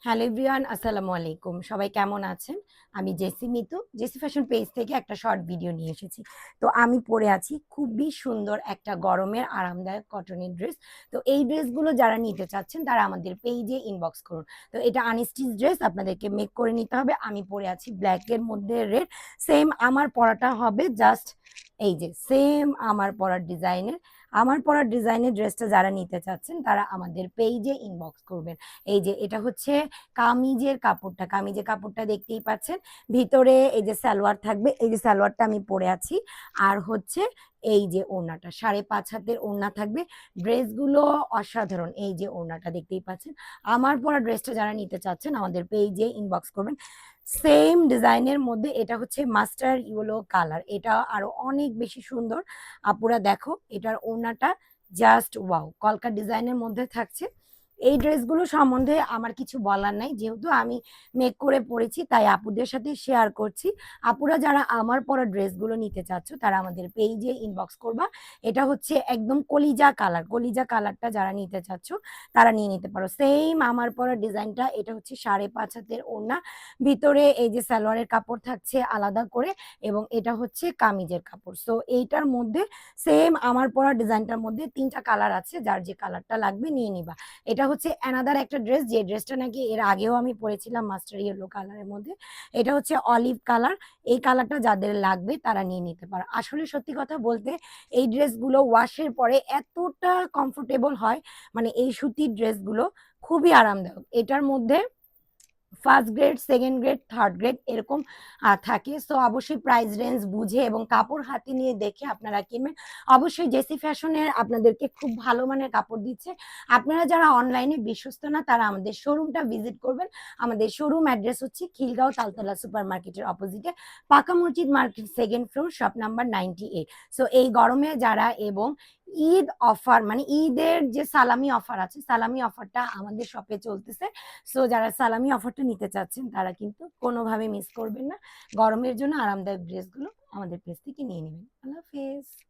Hello everyone, আসসালামু আলাইকুম। সবাই কেমন আছেন? আমি জেসি মিতু। জেসি ফ্যাশন পেজ থেকে একটা শর্ট ভিডিও নিয়ে এসেছি। তো আমি পরে আছি খুবই সুন্দর একটা গরমের আরামদায়ক কটনের ড্রেস। তো এই ড্রেসগুলো যারা নিতে চাচ্ছেন তারা আমাদের পেজে ইনবক্স করুন। তো এটা আনস্টিচ ড্রেস, আপনাদেরকে মেক করে নিতে হবে। আমি পরে আছি ব্ল্যাকের মধ্যে রেড। সেম আমার পরাটা হবে জাস্ট এই যে সেম আমার পরার ডিজাইনের ড্রেসটা যারা নিতে চাচ্ছেন তারা আমাদের পেজে ইনবক্স করবেন। এই যে এটা হচ্ছে কামিজের কাপড়টা দেখতেই পাচ্ছেন। ভিতরে এই যে সালোয়ার থাকবে, এই যে সালোয়ারটা আমি পরে আছি। আর হচ্ছে এই যে ওড়নাটা 5.5 হাতের ওড়না থাকবে। ড্রেসগুলো অসাধারণ। এই যে ওড়নাটা দেখতেই পাচ্ছেন। আমার পরা ড্রেসটা যারা নিতে চাচ্ছেন আমাদের পেজে ইনবক্স করবেন। সেম ডিজাইনের মধ্যে এটা হচ্ছে মাস্টার ইয়েলো কালার, এটা আরো অনেক বেশি সুন্দর। আপুরা দেখো এটার ওড়নাটা জাস্ট ওয়াও, কলকা ডিজাইনের মধ্যে থাকছে। এই ড্রেসগুলো সম্বন্ধে আমার কিছু বলার নাই, যেহেতু আমি মেক করে পরেছি তাই আপুদের সাথে শেয়ার করছি। আপুরা যারা আমার পরা ড্রেসগুলো নিতে চাচ্ছ তারা আমাদের পেজে ইনবক্স করবা। এটা হচ্ছে একদম কলিজা কালারটা যারা নিতে চাচ্ছ তারা নিয়ে নিতে পারো। সেম আমার পরা ডিজাইনটা, এটা হচ্ছে 5.5 হাতের ওড়না। ভিতরে এই যে সালোয়ারের কাপড় থাকছে আলাদা করে, এবং এটা হচ্ছে কামিজের কাপড়। সো এইটার মধ্যে সেম আমার পরা ডিজাইনটার মধ্যে 3টা কালার আছে, যার যে কালারটা লাগবে নিয়ে নিবা। এটা হচ্ছে অ্যানাদার একটা ড্রেস, যে ড্রেসটা নাকি এর আগেও আমি পরেছিলাম মাস্টার ইয়েলো কালারের মধ্যে। এটা হচ্ছে অলিভ কালার। এই কালারটা যাদের লাগবে তারা নিয়ে নিতে পারো। আসলে সত্যি কথা বলতে এই ড্রেসগুলো ওয়াশের পরে এতটা কমফোর্টেবল হয়, মানে এই সুতির ড্রেসগুলো খুবই আরামদায়ক। এটার মধ্যে first grade, second grade, third grade এরকম থাকে। সো অবশ্যই প্রাইস রেঞ্জ বুঝে এবং কাপড় হাতে নিয়ে দেখে আপনারা কিনবেন। অবশ্যই জেসি ফ্যাশনের আপনাদেরকে খুব ভালো মানের কাপড় দিচ্ছে। আপনারা যারা অনলাইনে বিশ্বস্ত না তারা আমাদের শোরুমটা ভিজিট করবেন। আমাদের শোরুম অ্যাড্রেস হচ্ছে খিলগাঁও তালতলা সুপার মার্কেটের অপোজিটে, পাকা মসজিদ market, second floor, shop number 98। So এই গরমে যারা, এবং ঈদ অফার মানে ঈদের যে সালামি অফার আছে, সালামি অফারটা আমাদের শপে চলতেছে। সো যারা সালামি অফারটা নিতে চাচ্ছেন তারা কিন্তু কোনোভাবে মিস করবেন না। গরমের জন্য আরামদায়ক ড্রেসগুলো আমাদের পেজ থেকে নিয়ে নেবেন। আল্লাহ হাফেজ।